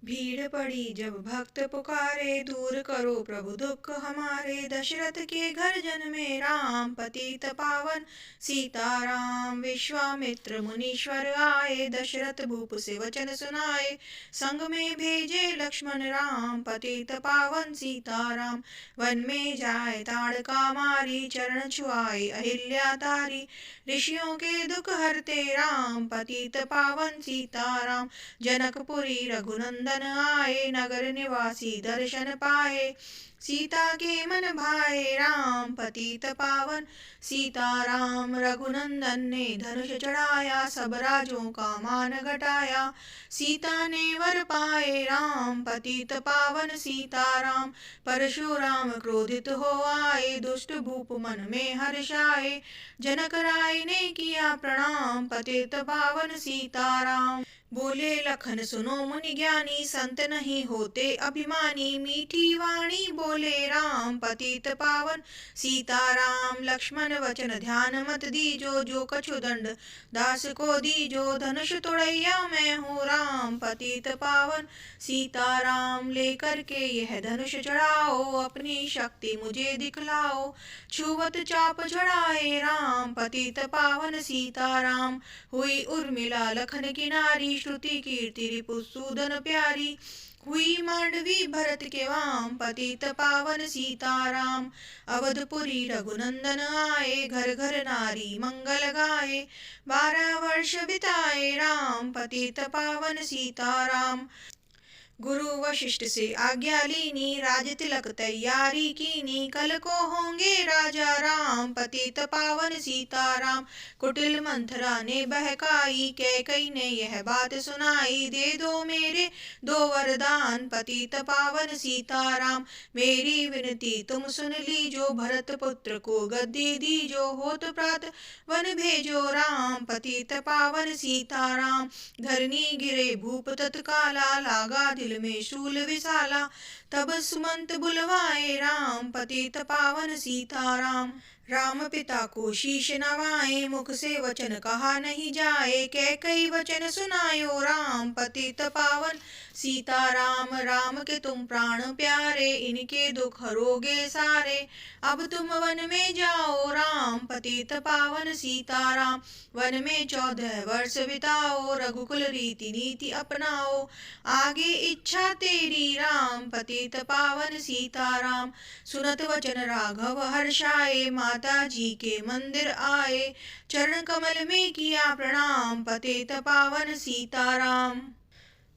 भीड़ पड़ी जब भक्त पुकारे, दूर करो प्रभु दुख हमारे। दशरथ के घर जन्मे राम, पतित पावन सीताराम। विश्वामित्र मुनीश्वर आए, दशरथ भूप से वचन सुनाए। संग में भेजे लक्ष्मण राम, पतित पावन सीताराम। वन में जाए ताड़का मारी, चरण छुआए अहिल्या तारी। ऋषियों के दुख हरते राम, पतित पावन सीताराम। जनकपुरी रघुनंदन आए, नगर निवासी दर्शन पाए। सीता के मन भाए राम, पतित पावन सीताराम। रघुनंदन ने धनुष चढ़ाया, सब राजों का मान घटाया। सीता ने वर पाए राम, पतित पावन सीताराम। परशुराम क्रोधित हो आए, दुष्ट भूप मन में हर्षाए। जनक राय ने किया प्रणाम, पतित पावन सीताराम। बोले लखन सुनो मुनि ज्ञानी, संत नहीं होते अभिमानी। मीठी वाणी बोले राम, पतित पावन सीताराम। लक्ष्मण वचन ध्यान मत दीजो, जो कछु दंड दास को दीजो। धनुष तोड़ैया मैं हूँ राम, पतित पावन सीताराम। लेकर के यह धनुष चढ़ाओ, अपनी शक्ति मुझे दिखलाओ। छुवत चाप चढ़ाए राम, पतित पावन सीताराम। हुई उर्मिला लखन की नारी, श्रुति कीर्ति रिपुसूदन प्यारी। हुई मांडवी भरत के वाम, पतित पावन सीताराम। अवधपुरी रघुनंदन आए, घर घर नारी मंगल गाए। 12 वर्ष बिताए राम, पतित पावन सीताराम। गुरु वशिष्ठ से आज्ञा लीनी, राज तिलक तैयारी कीनी। कल को होंगे राजा राम, पतित पावन सीताराम। कुटिल मंथरा ने बहकाई, कैकई ने यह बात सुनाई। दे दो मेरे 2 वरदान, पतित पावन सीताराम। मेरी विनती तुम सुन लीजो, भरत पुत्र को गद्दी दीजो। होत प्रात वन भेजो राम, पतित पावन सीताराम। धरनी गिरे भूप तत्काला, लागा दिल में शूल विशाला। तब सुमंत बुलवाए राम, पतित पावन सीताराम। राम पिता को शीश नवाए, मुख से वचन कहा नहीं जाए। कैकई वचन सुनायो राम, पतित पावन सीताराम। राम के तुम प्राण प्यारे, इनके दुख हरोगे सारे। अब तुम वन में जाओ राम, पतित पावन सीताराम। वन में 14 वर्ष बिताओ, रघुकुल रीति नीति अपनाओ। आगे इच्छा तेरी राम, पतित पावन सीताराम। सुनत वचन राघव हर्षाए, माता जी के मंदिर आए। चरण कमल में किया प्रणाम, पतित पावन सीताराम।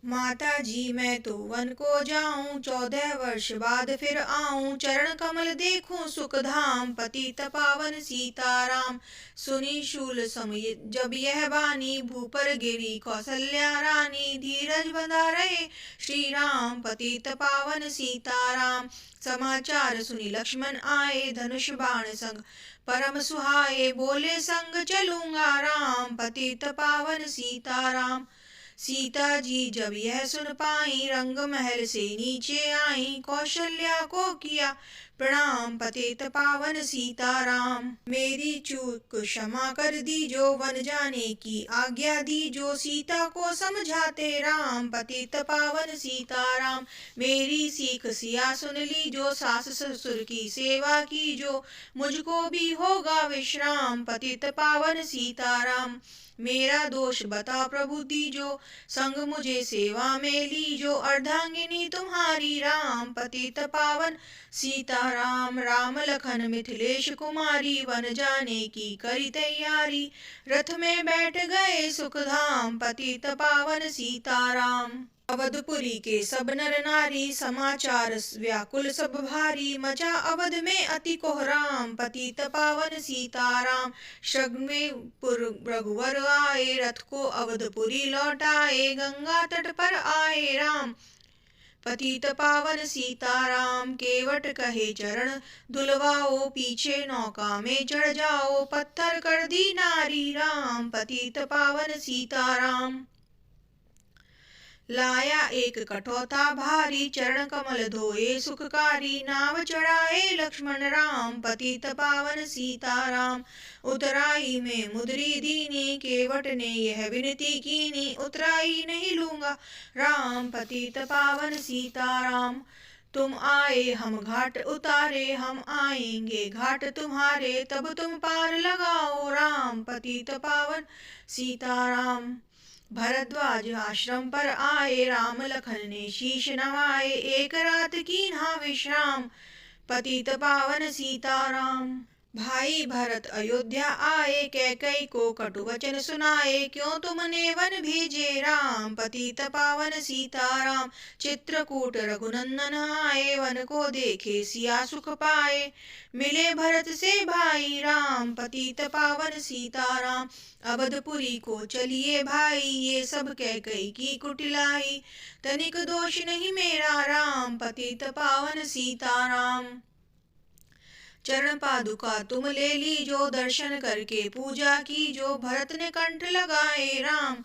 माता जी मैं तो वन को जाऊं, 14 वर्ष बाद फिर आऊं। चरण कमल देखूं सुख धाम, पतित पावन सीताराम। सुनी शूल समय जब यह बानी, भूपर गिरी कौशल्या रानी। धीरज बंधा रहे श्री राम, पतित पावन सीताराम। समाचार सुनी लक्ष्मण आए, धनुष बाण संग परम सुहाए। बोले संग चलूंगा राम, पतित पावन सीताराम। सीता जी जब यह सुन पाई, रंग महल से नीचे आई। कौशल्या को किया प्रणाम, पतित पावन सीताराम। मेरी चूक क्षमा कर दीजो, वन जाने की आज्ञा दीजो। सीता को समझाते राम, पतित पावन सीताराम। मेरी सीख सिया सुन लीजो, सास ससुर की सेवा कीजो। मुझको भी होगा विश्राम, पतित पावन सीताराम। मेरा दोष बता प्रभु दीजो, संग मुझे सेवा में लीजो। अर्धांगिनी तुम्हारी राम, पतित पावन सीताराम। राम लखन मिथिलेश कुमारी, वन जाने की करी तैयारी। रथ में बैठ गए सुखधाम, पतित पावन सीताराम। अवधपुरी के सब नर नारी, समाचार व्याकुल सब भारी। मचा अवध में अति कोहराम, पतित पावन सीताराम। शग्नपुर रघुवर आए, रथ को अवधपुरी लौटाए। गंगा तट पर आए राम, पतित पावन सीताराम। केवट कहे चरण धुलवाओ, पीछे नौका में चढ़ जाओ। पत्थर कर दी नारी राम, पतित पावन सीताराम। लाया एक कठौता भारी, चरण कमल धोए सुखकारी। नाव चढ़ाए लक्ष्मण राम, पतित पावन सीताराम। उतराई में मुद्री दीनी, केवट ने यह विनती कीनी। उतराई नहीं लूंगा राम, पतित पावन सीताराम। तुम आए हम घाट उतारे, हम आएंगे घाट तुम्हारे। तब तुम पार लगाओ राम, पतित पावन सीताराम। भरद्वाज आश्रम पर आए, राम लखन ने शीश नवाए। एक रात कीन्हा विश्राम, पतित पावन सीताराम। भाई भरत अयोध्या आए, कैकई को कटु वचन सुनाए। क्यों तुमने वन भेजे राम, पतित पावन सीताराम। चित्रकूट रघुनंदन आए, वन को देखे सिया सुख पाए। मिले भरत से भाई राम, पतित पावन सीताराम। अवधपुरी को चलिए भाई, ये सब कैकई की कुटिलाई। तनिक दोष नहीं मेरा राम, पतित पावन सीताराम। चरण पादुका तुम ले लीजो, दर्शन करके पूजा की जो। भरत ने कंठ लगाए राम,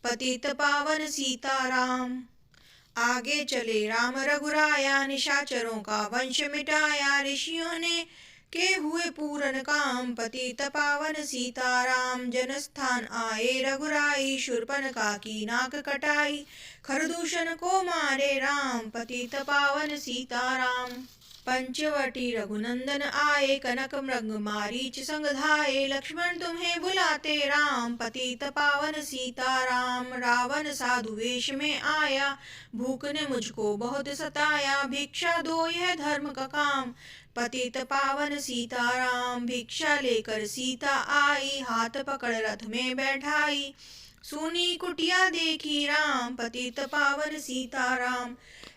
पतित पावन सीताराम। आगे चले राम रघुराया, निशाचरों का वंश मिटाया। ऋषियों ने के हुए पूरन काम, पतित पावन सीताराम। जनस्थान आए रघुराई, शूर्पणखा की नाक कटाई। खरदूषण को मारे राम, पतित पावन सीताराम। पंचवटी रघुनंदन आए, कनक मृग मारीच संग धाये। लक्ष्मण तुम्हें बुलाते राम, पतित पावन सीताराम। रावण साधु वेश में आया, भूख ने मुझको बहुत सताया। भिक्षा दो यह धर्म का काम, पतित पावन सीताराम। भिक्षा लेकर सीता आई, हाथ पकड़ रथ में बैठाई। सुनी कुटिया देखी राम, पतित पावन सीताराम।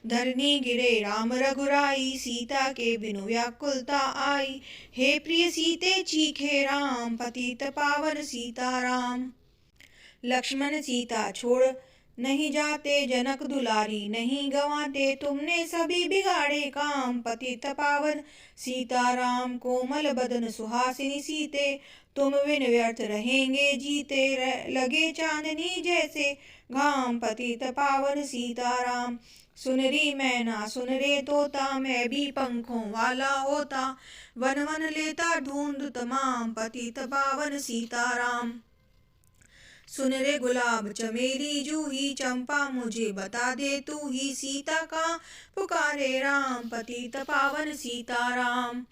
धरनी गिरे राम रघुराई, सीता के बिनु व्याकुलता आई। हे प्रिय सीते चीखे राम, पतित पावन सीताराम। लक्ष्मण सीता छोड़ नहीं जाते, जनक दुलारी नहीं गवाते। तुमने सभी बिगाड़े काम, पतित पावन सीताराम। कोमल बदन सुहासिनी सीते, तुम बिन व्यर्थ रहेंगे जीते। लगे चांदनी जैसे घाम, पतित पावन सीताराम। सुन री मैना सुन रे तोता, मैं भी पंखों वाला होता। वन वन लेता ढूंढ तमाम, पतित पावन सीताराम। सुन रे गुलाब चमेली जूही, चंपा मुझे बता दे तू ही। सीता का पुकारे राम, पतित पावन सीताराम।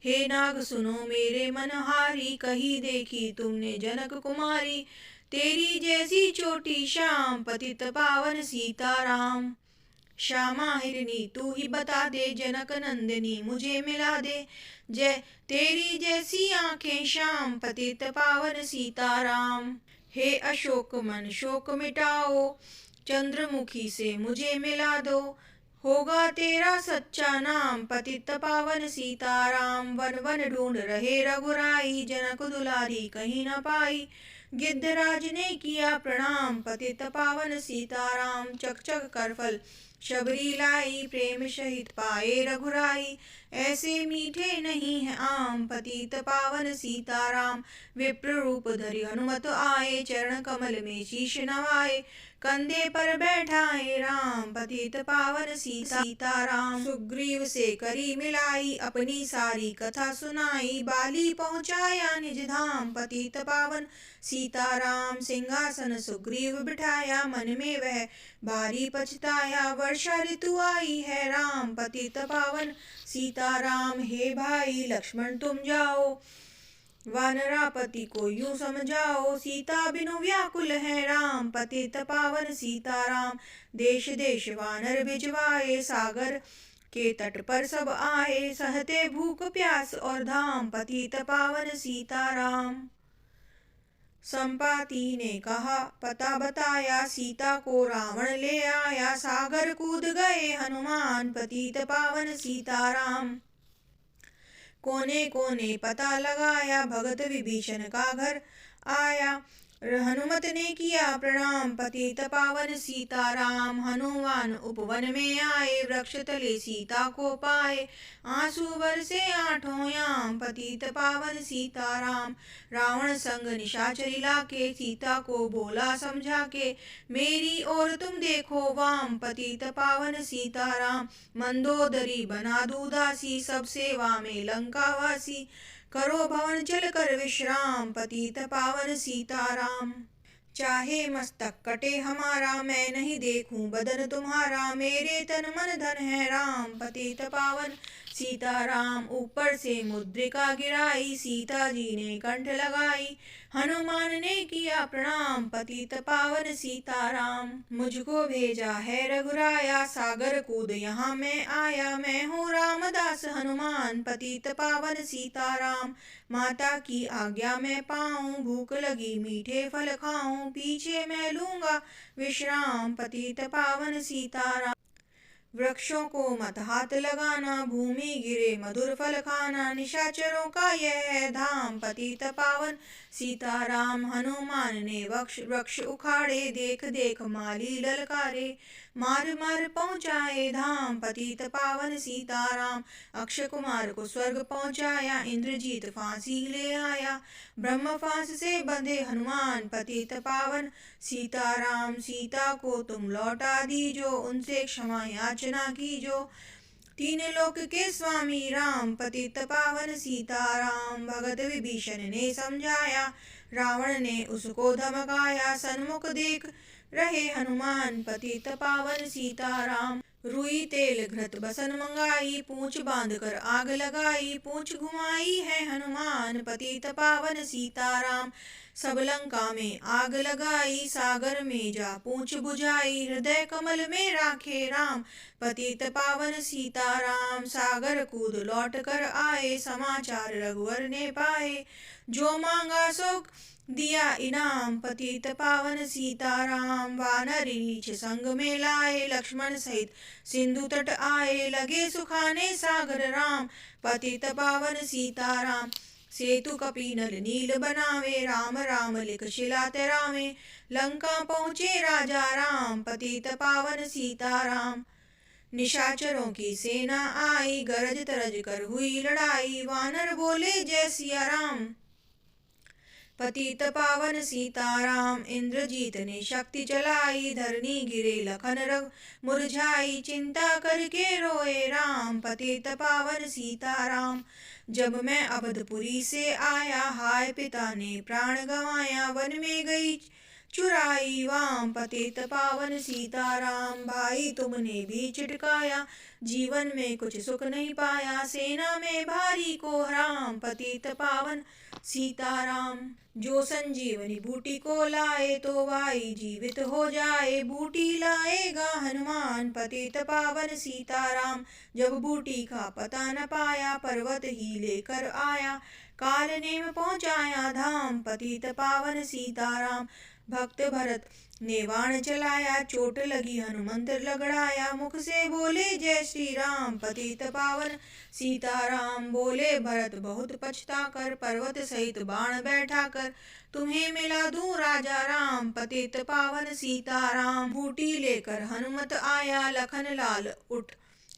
हे नाग सुनो मेरे मनहारी, कही देखी तुमने जनक कुमारी। तेरी जैसी चोटी श्याम, पतित पावन सीताराम। श्यामा हिरनी तू ही बता दे, जनक नंदिनी मुझे मिला दे। जय तेरी जैसी आंखें श्याम, पतित पावन सीताराम। हे अशोक मन शोक मिटाओ, चंद्रमुखी से मुझे मिला दो। होगा तेरा सच्चा नाम, पतित पावन सीताराम। वन वन ढूंढ रहे रघुराई, जनक दुलारी कहीं न पाई। गिद्धराज ने किया प्रणाम, पतित पावन सीताराम। चक चक कर फल शबरी लाई, प्रेम सहित पाए रघुराई। ऐसे मीठे नहीं है आम, पतित पावन सीताराम। विप्र रूप धरि हनुमत आए, चरण कमल में शीश नवाए। कंधे पर बैठाए राम, पतित पावन सीताराम। सुग्रीव से करी मिलाई, अपनी सारी कथा सुनाई। बाली पहुँचाया निज धाम, पतित पावन सीताराम। सिंहासन सुग्रीव बिठाया, मन में वह भारी पछताया। वर्षा ऋतु आई है राम, पतित पावन सीताराम। हे भाई लक्ष्मण तुम जाओ, वानरापति को यूं समझाओ। सीता बिनु व्याकुल है राम, पतित पावन सीताराम। देश देश वानर भिजवाए, सागर के तट पर सब आए। सहते भूख प्यास और धाम, पतित पावन सीताराम। संपाति ने कहा पता बताया, सीता को रावण ले आया। सागर कूद गए हनुमान, पतित पावन सीताराम। कोने कोने पता लगाया, भगत विभीषण का घर आया। हनुमत ने किया प्रणाम, पतित पावन सीताराम। हनुमान उपवन में आए, वृक्ष तले सीता को पाए। आंसू बरसे आठों याम, पतित पावन सीताराम। रावण संग निशाचर लाके, सीता को बोला समझा के, मेरी ओर तुम देखो वाम, पतित पावन सीताराम। मंदोदरी बना दूदासी, सब सेवा में लंकावासी। करो भवन चल कर विश्राम, पतित पावन सीताराम। चाहे मस्तक कटे हमारा, मैं नहीं देखूं बदन तुम्हारा। मेरे तन मन धन है राम, पतित पावन सीताराम। ऊपर से मुद्रिका गिराई, सीता जी ने कंठ लगाई। हनुमान ने किया प्रणाम, पतित पावन सीताराम। मुझको भेजा है रघुराया, सागर कूद यहाँ मैं आया। मैं हूँ रामदास हनुमान, पतित पावन सीताराम। माता की आज्ञा मैं पाऊं, भूख लगी मीठे फल खाऊं। पीछे मैं लूंगा विश्राम, पतित पावन सीताराम। वृक्षों को मत हाथ लगाना, भूमि गिरे मधुर फल खाना। निशाचरों का यह है धाम, पतित पावन सीताराम। हनुमान ने वृक्ष उखाड़े, देख देख माली ललकारे। मार मार पहुँचाए धाम, पतित पावन सीताराम। अक्षय कुमार को स्वर्ग पहुँचाया, इंद्रजीत फांसी ले आया। ब्रह्म फांस से बंधे हनुमान, पतित पावन सीताराम। सीता को तुम लौटा दीजो, उनसे क्षमा याचना कीजो। तीन लोक के स्वामी राम, पतित पावन सीताराम। भगत विभीषण ने समझाया, रावण ने उसको धमकाया। सन्मुख देख रहे हनुमान, पतित पावन सीताराम। रुई तेल घृत बसन मंगाई, पूंछ बांध कर आग लगाई। पूंछ घुमाई है हनुमान, पतित पावन सीताराम। सब लंका में आग लगाई, सागर में जा पूंछ बुझाई। हृदय कमल में राखे राम, पतित पावन सीताराम। सागर कूद लौट कर आए, समाचार रघुवर ने पाए। जो मांगा सो दिया इनाम, पतित पावन सीताराम। वानर रीछ संग में लाए, लक्ष्मण सहित सिंधु तट आए। लगे सुखाने सागर राम, पतित पावन सीताराम। सेतु कपीनल नील बनावे, राम राम लिख शिला तेरावे। लंका पहुँचे राजा राम, पतित पावन सीताराम। निशाचरों की सेना आई, गरज तरज कर हुई लड़ाई। वानर बोले जय सिया राम, पतित पावन सीताराम। इंद्रजीत ने शक्ति चलाई, धरनी गिरे लखन रघ मुरझाई। चिंता करके रोए राम, पतित पावन सीताराम। जब मैं अवधपुरी से आया, हाय पिता ने प्राण गंवाया। वन में गई चुराई वाम, पतित पावन सीताराम। भाई तुमने भी चिटकाया, जीवन में कुछ सुख नहीं पाया। सेना में भारी को राम, पतित पावन सीताराम। जो संजीवनी बूटी को लाए, तो भाई जीवित हो जाए। बूटी लाएगा हनुमान, पतित पावन सीताराम। जब बूटी का पता न पाया, पर्वत ही लेकर आया। काल नेम पहुँचाया धाम, पतित पावन सीताराम। भक्त भरत ने बाण चलाया, चोट लगी हनुमंत लगड़ाया। मुख से बोले जय श्री राम, पतित पावन सीताराम। बोले भरत बहुत पछता कर, पर्वत सहित बाण बैठा कर। तुम्हें मिला दूं राजा राम, पतित पावन सीताराम। बूटी लेकर हनुमत आया, लखन लाल उठ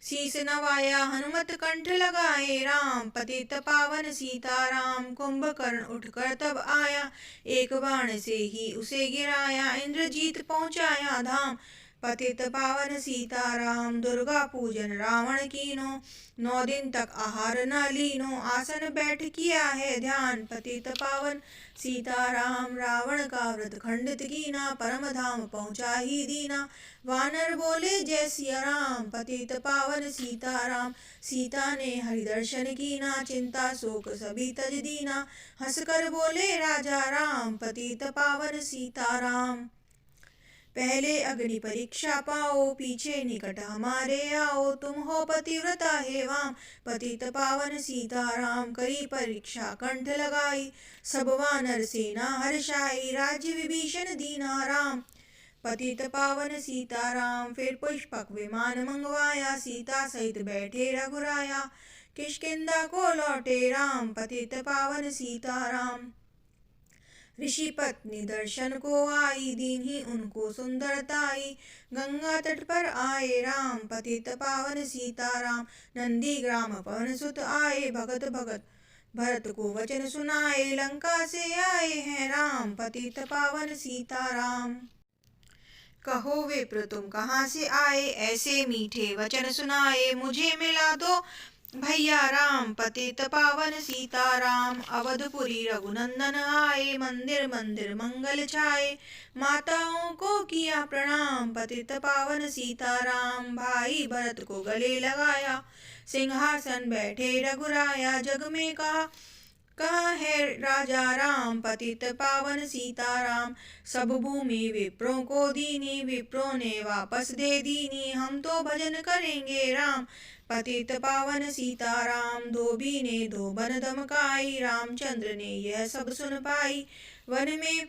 शीस नवाया। हनुमत कंठ लगाए राम, पतित पावन सीताराम। कुंभकर्ण उठकर तब आया, एक बाण से ही उसे गिराया। इंद्रजीत पहुँचाया धाम, पतित पावन सीताराम। दुर्गा पूजन रावण कीनो, 9 दिन तक आहार न लीनो। आसन बैठ किया है ध्यान, पतित पावन सीताराम। रावण का व्रत खंडित कीना, परम धाम पहुँचा ही दीना। वानर बोले जय सिया राम, पतित पावन सीताराम। सीता ने हरि दर्शन कीना, चिंता शोक सभी तज दीना। हंसकर बोले राजा राम, पतित पावन सीताराम। पहले अग्नि परीक्षा पाओ, पीछे निकट हमारे आओ। तुम हो पतिव्रता हे वाम, पतित पावन सीताराम। करी परीक्षा कंठ लगाई, सब वानर सेना हर्षाई। राज्य विभीषण दीना राम, पतित पावन सीताराम। फिर पुष्पक विमान मंगवाया, सीता सहित बैठे रघुराया। किष्किंधा को लौटे राम, पतित पावन सीताराम। ऋषि पत्नी दर्शन को आई, दीन्ही उनको सुंदरताई। गंगा तट पर आए राम, पतित पावन सीताराम। नंदी ग्राम पवन सुत आए, भगत भगत भरत को वचन सुनाए। लंका से आए हैं राम, पतित पावन सीताराम। कहो विप्र तुम कहाँ से आए, ऐसे मीठे वचन सुनाए। मुझे मिला दो भैया राम, पतित पावन सीताराम। अवधपुरी रघुनंदन आए, मंदिर मंदिर मंगल छाए। माताओं को किया प्रणाम, पतित पावन सीताराम। भाई भरत को गले लगाया, सिंहासन बैठे रघुराया। जग में कहाँ है राजा राम, पतित पावन सीताराम। सब भूमि विप्रों को दीनी, विप्रों ने वापस दे दीनी। हम तो भजन करेंगे राम, पतित पावन सीताराम। धोबी ने धोबन धमकाई, रामचंद्र ने यह सब सुन पाई। वन में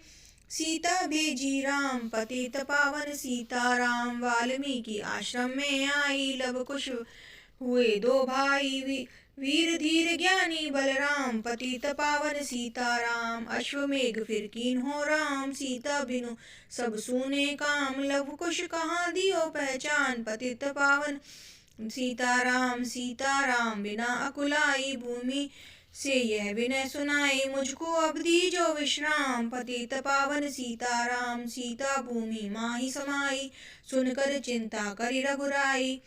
सीता भेजी राम, पतित पावन सीताराम। वाल्मीकि आश्रम में आई, लव कुश हुए दो भाई। वीर धीर ज्ञानी बलराम, पतित पावन सीताराम। अश्वमेघ फिर कीन हो राम, सीता बिनु सब सूने काम। लव कुश कहाँ दियो पहचान, पतित पावन सीताराम। सीताराम बिना अकुलाई, भूमि से यह विनय सुनाई। मुझको अब दीजो विश्राम, पतित पावन सीताराम। सीता भूमि माही समाई, सुनकर चिंता करी रघुराई।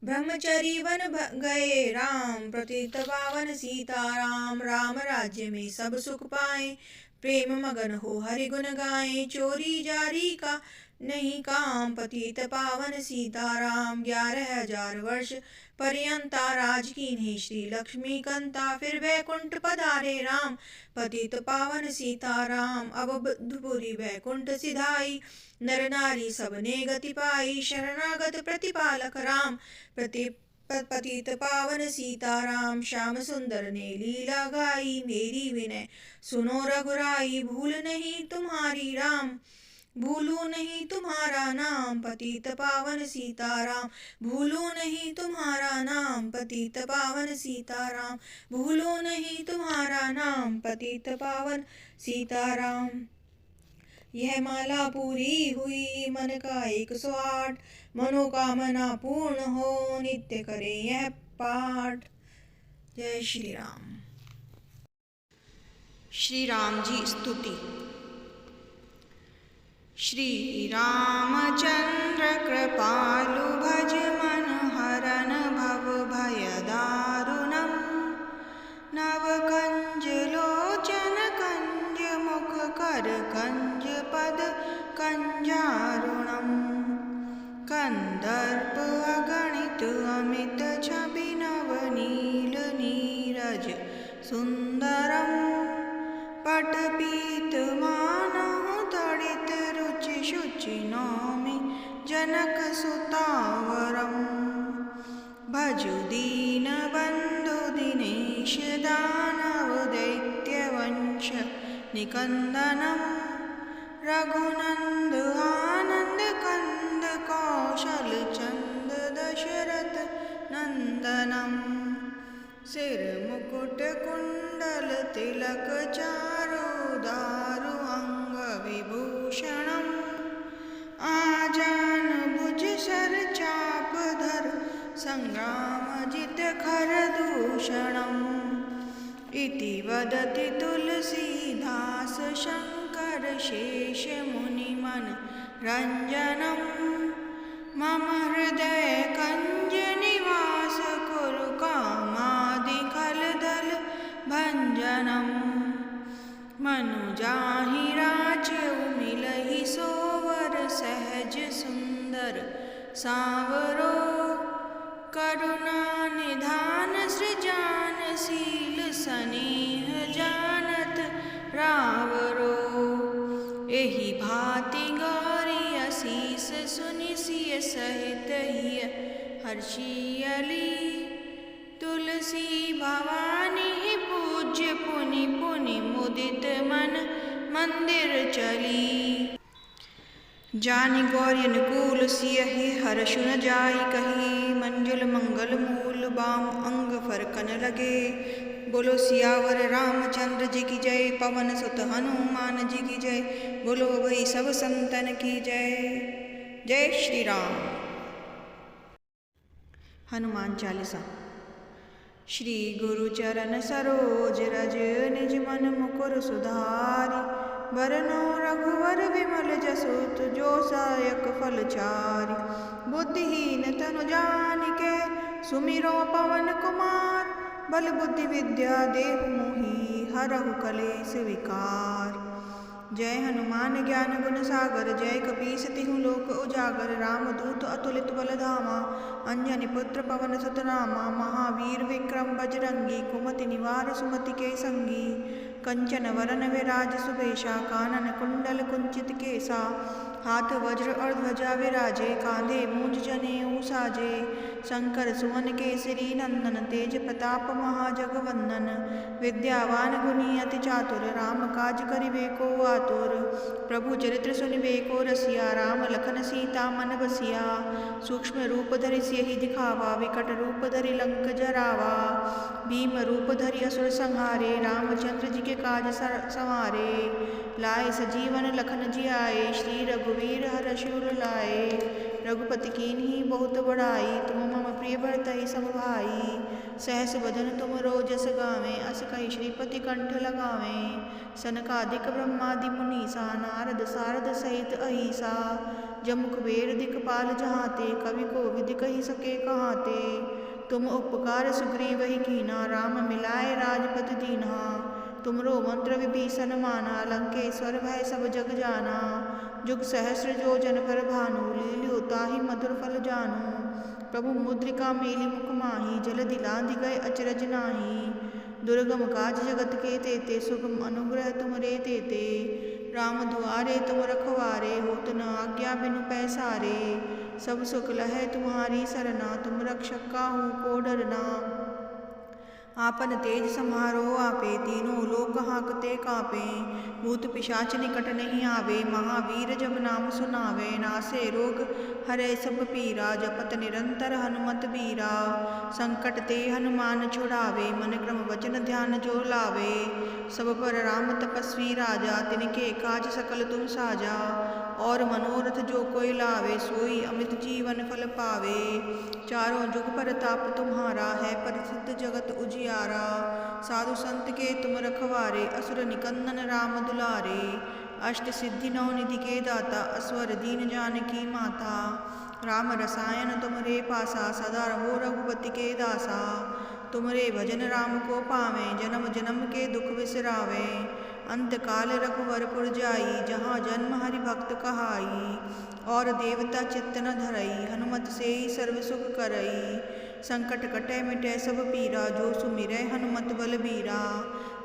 ब्रह्मचरी वन गए राम, पतित पावन सीताराम। राम राज्य में सब सुख पाए, प्रेम मगन हो हरि गुण गाए। चोरी जारी का नहीं काम, पतित पावन सीताराम। 11,000 वर्ष पर्यंता राज कीन्ही श्री लक्ष्मी कंता। फिर वैकुंठ पधारे राम, पतित पावन सीताराम। अब अवधपुरी वैकुंठ सिधाई, नर नारी सबने गति पाई। शरणागत प्रतिपालक राम, पतित पावन सीताराम। श्याम सुंदर ने लीला गाई, मेरी विनय सुनो रघुराई। भूल नहीं तुम्हारी राम, भूलू नहीं तुम्हारा नाम, पतित पावन सीताराम। भूलू नहीं तुम्हारा नाम, पतित पावन सीताराम। भूलू नहीं तुम्हारा नाम, पतित पावन सीताराम। यह माला पूरी हुई, मन का 108। मनोकामना पूर्ण हो, नित्य करे यह पाठ। जय श्री राम। श्री राम जी स्तुति। श्री रामचंद्र कृपालु, भज मन हरन भव भय दारुणम। नव कंज लोचन कंज मुख कर कंज पद कंजारुणम। कंदर्प अगणित अमित छवि, नव नील नीरज सुंदरम। पटपीत मानहु तड़ित रुचि शुचि, नौमि जनक सुतावरम। भजु दीन बंधु दिनेश, दानव दैत्य वंश निकंदनम। रघुनंद आनंद कंद, कौशल चंद दशरथ नंदनम। सिर मुकुट कुंडल तिलक, चारु दारु अंग विभूषणम। आजान भुज सर चाप धर, संग्राम जित खर दूषणम। इति वदति तुलसीदास, शंकर शेष मुनि मन रंजनम। मम हृदय कंज निवास, कुरु कामादि खल दल भंजनम। मनु जाहि राचउ मिलहि, सोवर सहज सुंदर सांवरो। करुणा निधान सृजान, शील सनेह जानत रावरो। एहि भांति गौरी असीस, सुनि सिय सहित हिय हर्षियली। तुलसी भवानी पूज्य, पुनि पुनि मुदित मन मंदिर चली। जानि गौरी अनुकूल, सियहि हर्षु न जाई कही। मंजुल मंगल मूल, बाम अंग फरकन लगे। बोलो सियावर रामचंद्र जी की जय। पवन सुत हनुमान जी की जय। बोलो भाई सब संतन की जय। जय श्री राम। हनुमान चालीसा। श्री गुरु चरण सरोज रज निज मन मुकुर सुधारि। बरनौ रघुवर विमल जसु जो सायक फल चारि। बुद्धिहीन तनु जानिके सुमिरो पवन कुमार। बल बुद्धि विद्या देहु मोहि हरहु कलेस विकार। जय हनुमान ज्ञान गुण सागर। जय कपीस तिहु लोक उजागर। रामदूत अतुलित बल धामा। अंजनी पुत्र पवन सुत नामा। महावीर विक्रम बजरंगी। कुमति निवार सुमति के संगी। कंचन वरन विराज सुबेशा। कानन कुंडल कुंचित केसा। हाथ वज्र और ध्वजा विराजे। कांधे मूंज जनेऊ साजे। शंकर सुवन केसरी नंदन। तेज प्रताप महाजगवंदन। विद्यावान गुणी अति चातुर। राम काज करिबे को आतुर। प्रभु चरित्र सुनिबे को रसिया। राम लखन सीता मन बसिया। सूक्ष्म रूप धरि सियहि दिखावा। विकट रूप धरि लंक जरावा। भीम रूप धरि असुर संहारे। रामचंद्र जी के काज संवारे। लाए सजीवन लखन जियाए। श्री रघुवीर हर्षि उर लाए। रघुपति कीन्ही बहुत बड़ाई। तुम मम प्रिय भरतहि सम भाई। सहस बदन तुम रोजस गावें। अस कहि श्रीपति कंठ लगावें। सनकादिक ब्रह्मादि मुनीसा। नारद सारद सहित अहिसा। जमु कुबेर दिखपाल जहाते। कवि कोविद कहि सके कहाते। तुम उपकार सुग्रीवहि कीन्हा। राम मिलाए राजपद दीन्हा। तुमरो मंत्र विभीषण माना। लंकेश्वर भय सब जग जाना। जुग सहस्र जो जन पर भानु। लील्यो ताहि मधुर फल जानू। प्रभु मुद्रिका मेली मुख माही। जल दिलांधि गए अचरज नाही। दुर्गम काज जगत के तेते। सुगम अनुग्रह तुमरे तेते। राम दुआरे तुम रखवारे। होत न आज्ञा बिनु पैसारे। सब सुख लहै तुम्हारी सरना। तुम रक्षक काहू को डरना। आपन तेज समारो आपे। तीनों लोक हांकते कांपे। भूत पिशाच निकट नहीं आवे। महावीर जब नाम सुनावे। नासे रोग हरै सब पीरा। जपत निरंतर हनुमत बीरा। संकट ते हनुमान छुड़ावे। मन क्रम वचन ध्यान जो लावे। सब पर राम तपस्वी राजा। तिनके काज सकल तुम साजा। और मनोरथ जो कोई लावे। सोई अमित जीवन फल पावे। चारों जुग परताप तुम्हारा है। परिसिद्ध जगत उजियारा। साधु संत के तुम रखवारे। असुर निकंदन राम दुलारे। अष्ट सिद्धि नौ निधि के दाता। अस्वर दीन जानकी माता। राम रसायन तुमरे पासा। सदा रहो रघुपति के दासा। तुमरे भजन राम को पावें। जन्म जन्म के दुख बिसरावे। अंत काल रघुवर पुर जाई। जहाँ जन्म हरि भक्त कहाई। और देवता चित्त न धरई। हनुमत से ही सर्व सुख करई। संकट कटै मिटै सब पीरा। जो सुमिरै हनुमत बल बीरा।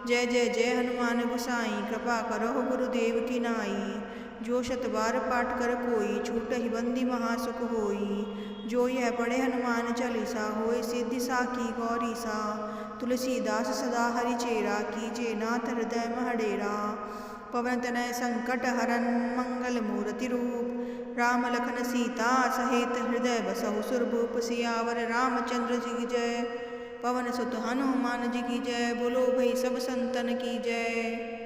जय जय जय हनुमान गोसाई। कृपा करहु गुरुदेव की नाई। जो शत बार पाठ कर कोई। छूटहि बंदी महासुख होई। जो यह पढ़े हनुमान चालीसा। होय सिद्धि साखी गौरी सा। तुलसीदास सदा हरि चेरा। कीजे नाथ हृदय मह डेरा। पवन तनय संकट हरन। मंगल मूर्ति रूप। राम लखन सीता सहित। हृदय बसहु सुरभूप। सियावर रामचंद्र जी की जय। पवन सुत हनुमान जी की जय। बोलो भाई सब संतन की जय।